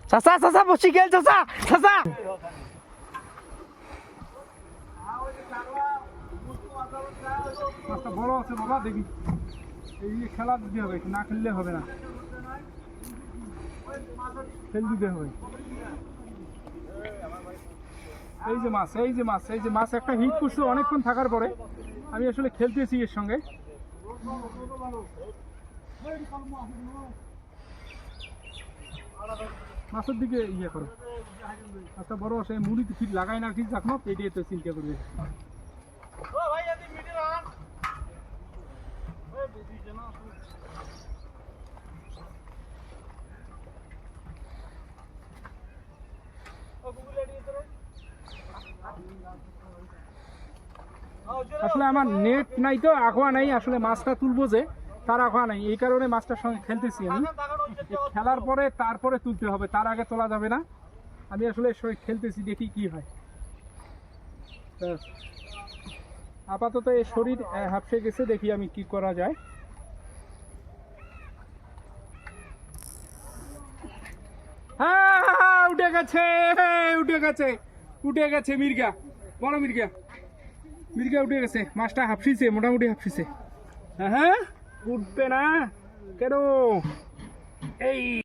চাচা চাচা বসি গেল চাচা চাচা মাছটা বড় আছে বাবা, দেখি এই খেলা দিতে হবে, না খেললে হবে না, খেল দিতে হবে। এই যে মাছ, এই যে মাছ, এই যে মাছ একটা হিট করছে অনেকক্ষণ থাকার পরে। আমি আসলে খেলতেছি এর সঙ্গে। মাছের দিকে ইয়ে করো, মাছটা বড় আছে, মুড়িতে ঠিক লাগাই না ঠিক রাখো, পেটে তো চিন্তা করবে। আসলে আমার নেট নাই তো, আঁকোয়া নাই, আসলে মাছটা তুলবো যে তার আঁকোয়া নাই, এই কারণে মাছটার সঙ্গে খেলতেছি আমি। খেলার পরে তারপরে তুলতে হবে, তার আগে তোলা যাবে না। আমি আসলে খেলতেছি, দেখি কি হয়। আপাতত এই শরীর হাঁপসে গেছে, দেখি আমি কি করা যায়। হ্যাঁ উঠে গেছে, উঠে গেছে, উঠে গেছে মির্গা, বড় মির্গা, মির্গা উঠে গেছে। মাছটা হাঁপসিছে, মোটামুটি হাঁপসিছে। হ্যাঁ উঠবে না কেন? এই